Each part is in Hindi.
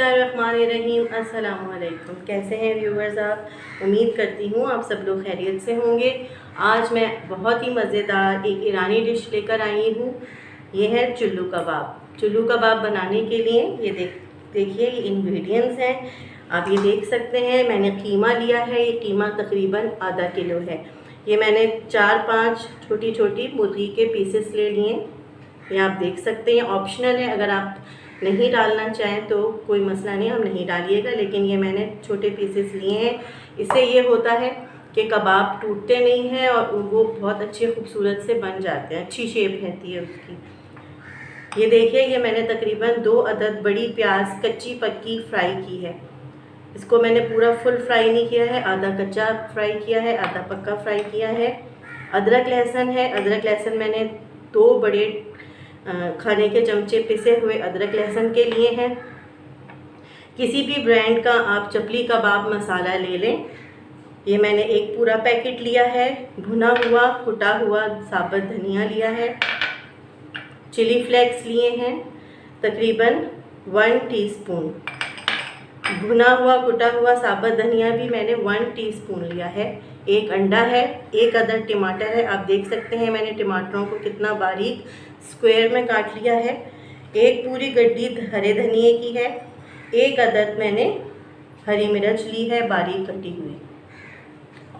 बिस्मिल्लाहिर्रहमानिर्रहीम। अस्सलाम वालेकुम। कैसे हैं व्यूवर्स आप? उम्मीद करती हूँ आप सब लोग खैरियत से होंगे। आज मैं बहुत ही मज़ेदार एक ईरानी डिश लेकर आई हूँ। ये है चुल्लू कबाब। चुल्लू कबाब बनाने के लिए ये देखिए ये इंग्रेडिएंट्स हैं। आप ये देख सकते हैं। मैंने कीमा लिया है। ये कीमा तकरीबन आधा किलो है। ये मैंने 4-5 छोटी छोटी मुर्गी के पीसेस ले लिए। ये आप देख सकते हैं, ऑप्शनल है। अगर आप नहीं डालना चाहें तो कोई मसला नहीं, हम नहीं डालिएगा, लेकिन ये मैंने छोटे पीसेस लिए हैं। इससे ये होता है कि कबाब टूटते नहीं हैं और वो बहुत अच्छे खूबसूरत से बन जाते हैं, अच्छी शेप रहती है उसकी। ये देखिए, ये मैंने तकरीबन 2 अदद बड़ी प्याज कच्ची पक्की फ्राई की है। इसको मैंने पूरा फुल फ्राई नहीं किया है, आधा कच्चा फ्राई किया है, आधा पक्का फ्राई किया है। अदरक लहसुन है। अदरक लहसुन मैंने 2 बड़े खाने के चमचे पिसे हुए अदरक लहसुन के लिए हैं। किसी भी ब्रांड का आप चपली कबाब मसाला ले लें। ये मैंने एक पूरा पैकेट लिया है। भुना हुआ कुटा हुआ साबुत धनिया लिया है। चिली फ्लेक्स लिए हैं तकरीबन 1 टीस्पून। भुना हुआ कुटा हुआ साबुत धनिया भी मैंने 1 टीस्पून लिया है। एक अंडा है। एक अदद टमाटर है। आप देख सकते हैं मैंने टमाटरों को कितना बारीक स्क्वायर में काट लिया है। एक पूरी गड्डी हरे धनिए की है। एक अदद मैंने हरी मिर्च ली है बारीक कटी हुई।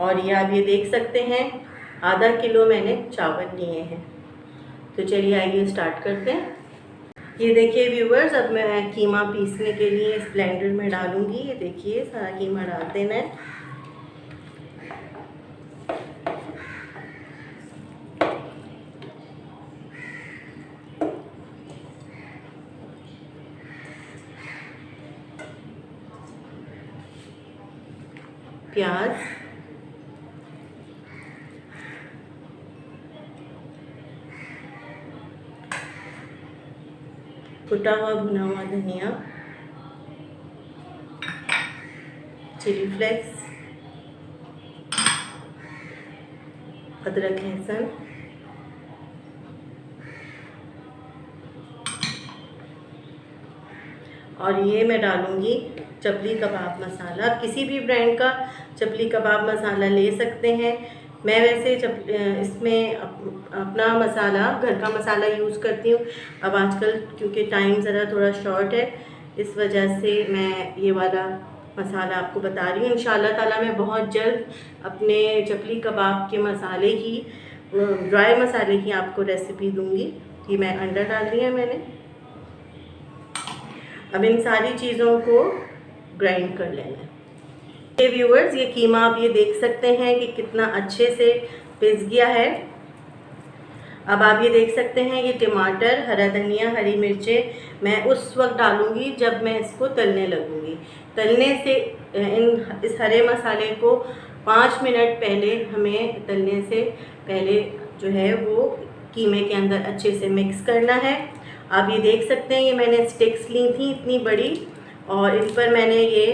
और ये आप ये देख सकते हैं आधा किलो मैंने चावल लिए हैं। तो चलिए आइए स्टार्ट करते हैं। ये देखिए व्यूवर्स, अब मैं कीमा पीसने के लिए इस ब्लेंडर में डालूंगी। ये देखिए सारा कीमा डाल देना है। प्याज, कुटा हुआ भुना हुआ धनिया, चिली फ्लेक्स, अदरक लहसुन, और ये मैं डालूँगी चपली कबाब मसाला। आप किसी भी ब्रांड का चपली कबाब मसाला ले सकते हैं। मैं वैसे इसमें अपना मसाला, घर का मसाला यूज़ करती हूँ। अब आजकल क्योंकि टाइम ज़रा थोड़ा शॉर्ट है, इस वजह से मैं ये वाला मसाला आपको बता रही हूँ। इंशाल्लाह ताला मैं बहुत जल्द अपने चपली कबाब के मसाले की, ड्राई मसाले की आपको रेसिपी दूँगी। कि मैं अंडा डाल दिया मैंने। अब इन सारी चीज़ों को ग्राइंड कर लेना है। ये व्यूअर्स, ये कीमा आप ये देख सकते हैं कि कितना अच्छे से पिस गया है। अब आप ये देख सकते हैं ये टमाटर, हरा धनिया, हरी मिर्चें मैं उस वक्त डालूंगी जब मैं इसको तलने लगूंगी। तलने से इस हरे मसाले को 5 मिनट पहले, हमें तलने से पहले जो है वो कीमे के अंदर अच्छे से मिक्स करना है। आप ये देख सकते हैं ये मैंने स्टिक्स ली थी इतनी बड़ी, और इन पर मैंने ये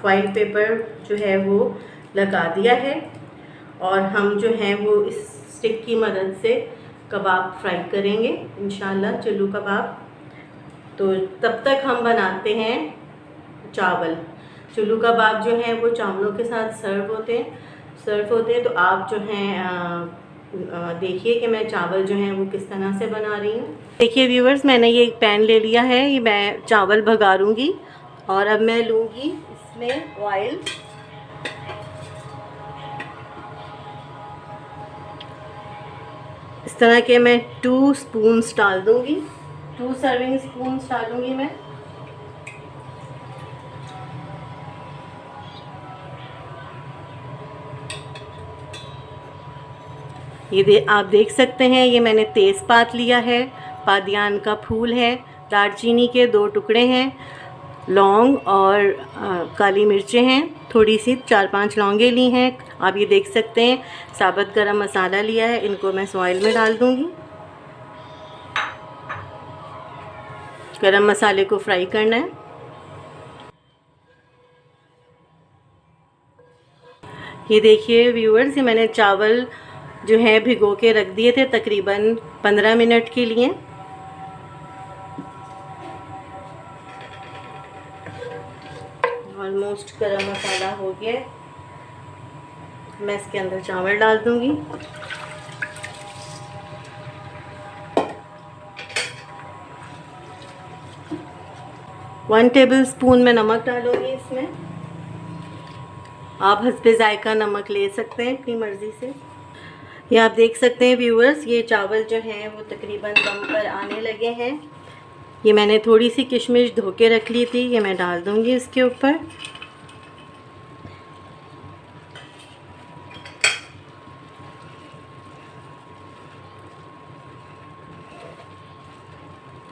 फॉइल पेपर जो है वो लगा दिया है। और हम जो हैं वो इस स्टिक की मदद से कबाब फ्राई करेंगे इंशाल्लाह, चुल्लू कबाब। तो तब तक हम बनाते हैं चावल। चुल्लू कबाब जो हैं वो चावलों के साथ सर्व होते हैं। तो आप जो हैं देखिए कि मैं चावल जो हैं वो किस तरह से बना रही हूँ। देखिए व्यूवर्स, मैंने ये एक पैन ले लिया है। ये मैं चावल भगारूँगी और अब मैं लूँगी इसमें ऑयल। इस तरह के मैं 2 स्पून्स डाल दूँगी, 2 सर्विंग स्पून्स डालूँगी मैं। ये आप देख सकते हैं ये मैंने तेज़पात लिया है, बादियान का फूल है, दालचीनी के 2 टुकड़े हैं, लौंग और काली मिर्चें हैं, थोड़ी सी 4-5 लौंगे ली हैं। आप ये देख सकते हैं साबुत गरम मसाला लिया है। इनको मैं ऑयल में डाल दूँगी। गरम मसाले को फ्राई करना है। ये देखिए व्यूअर्स, ये मैंने चावल जो है भिगो के रख दिए थे तकरीबन 15 मिनट के लिए। ऑलमोस्ट गरम मसाला हो गया है। मैं इसके अंदर चावल डाल दूँगी। वन टेबल स्पून में नमक डालूँगी इसमें। आप हस्बे जायका नमक ले सकते हैं अपनी मर्ज़ी से। ये आप देख सकते हैं व्यूअर्स, ये चावल जो हैं वो तकरीबन दम पर आने लगे हैं। ये मैंने थोड़ी सी किशमिश धो के रख ली थी, ये मैं डाल दूँगी इसके ऊपर।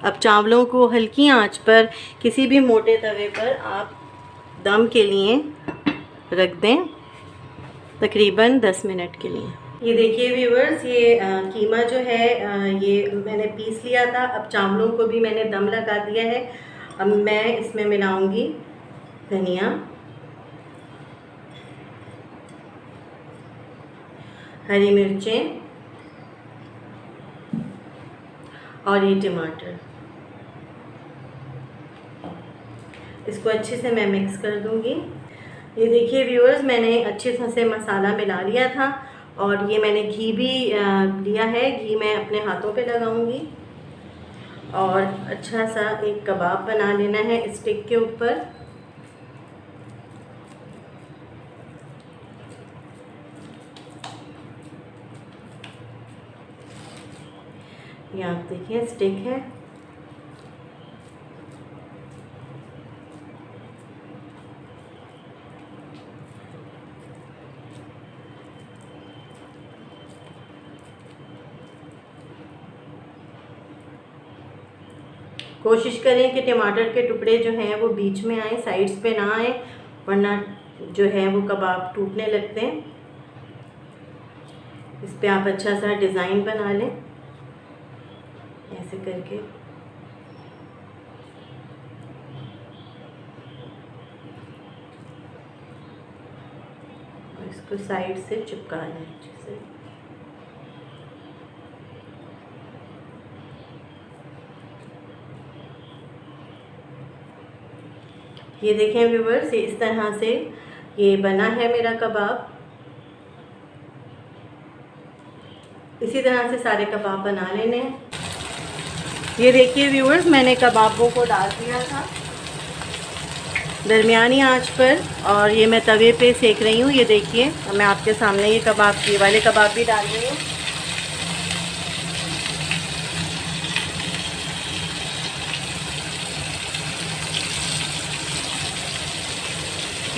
अब चावलों को हल्की आंच पर किसी भी मोटे तवे पर आप दम के लिए रख दें, तकरीबन 10 मिनट के लिए। ये देखिए व्यूअर्स, ये कीमा जो है ये मैंने पीस लिया था। अब चावलों को भी मैंने दम लगा दिया है। अब मैं इसमें मिलाऊंगी धनिया, हरी मिर्चें और ये टमाटर। इसको अच्छे से मैं मिक्स कर दूंगी। ये देखिए व्यूअर्स, मैंने अच्छे से मसाला मिला लिया था और ये मैंने घी भी लिया है। घी मैं अपने हाथों पे लगाऊंगी और अच्छा सा एक कबाब बना लेना है स्टिक के ऊपर। ये आप देखिए स्टिक है। कोशिश करें कि टमाटर के टुकड़े जो हैं वो बीच में आए, साइड्स पे ना आए, वरना जो है वो कबाब टूटने लगते हैं। इस पे आप अच्छा सा डिज़ाइन बना लें ऐसे करके। और इसको साइड से चिपका लें अच्छे से। ये देखें व्यूअर्स, इस तरह से ये बना है मेरा कबाब। इसी तरह से सारे कबाब बना लेने हैं। ये देखिए व्यूअर्स, मैंने कबाबों को डाल दिया था दरमियानी आंच पर और ये मैं तवे पे सेक रही हूँ। ये देखिए, मैं आपके सामने ये कबाब, ये वाले कबाब भी डाल रही हूँ।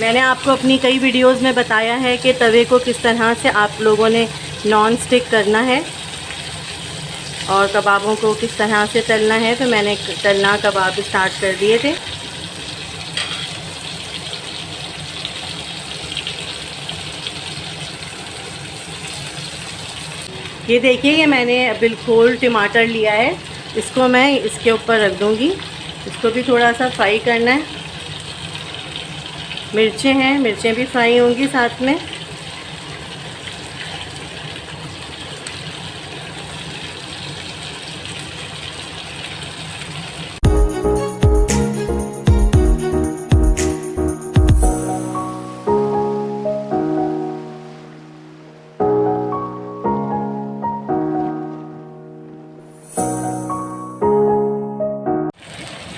मैंने आपको अपनी कई वीडियोस में बताया है कि तवे को किस तरह से आप लोगों ने नॉन स्टिक करना है और कबाबों को किस तरह से तलना है। तो मैंने तलना कबाब स्टार्ट कर दिए थे। ये देखिए, ये मैंने बिल्कुल टमाटर लिया है, इसको मैं इसके ऊपर रख दूँगी। इसको भी थोड़ा सा फ्राई करना है। मिर्चें हैं, मिर्चें भी फ्राई होंगी साथ में।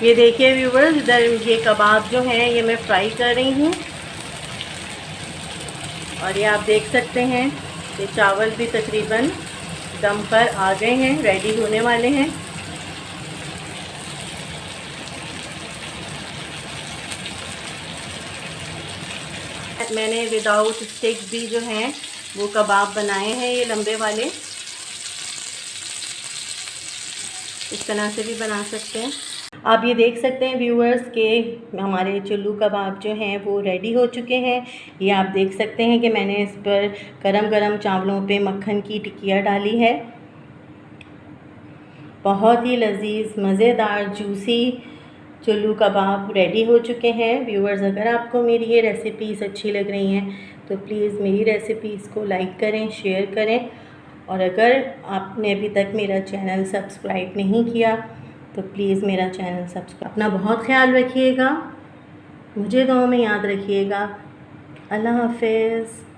ये देखिए व्यूवर्स, इधर ये कबाब जो हैं ये मैं फ्राई कर रही हूँ और ये आप देख सकते हैं कि चावल भी तकरीबन दम पर आ गए हैं, रेडी होने वाले हैं। मैंने विदाउट स्टिक भी जो हैं वो कबाब बनाए हैं, ये लंबे वाले। इस तरह से भी बना सकते हैं। आप ये देख सकते हैं व्यूअर्स के हमारे चुल्लू कबाब जो हैं वो रेडी हो चुके हैं। ये आप देख सकते हैं कि मैंने इस पर गरम गरम चावलों पे मक्खन की टिक्कियाँ डाली है। बहुत ही लजीज, मज़ेदार, जूसी चुल्लू कबाब रेडी हो चुके हैं। व्यूअर्स, अगर आपको मेरी ये रेसिपीज़ अच्छी लग रही हैं तो प्लीज़ मेरी रेसिपीज़ को लाइक करें, शेयर करें और अगर आपने अभी तक मेरा चैनल सब्सक्राइब नहीं किया तो प्लीज़ मेरा चैनल सब्सक्राइब। अपना बहुत ख्याल रखिएगा। मुझे दुआ में याद रखिएगा। अल्लाह हाफ़िज़।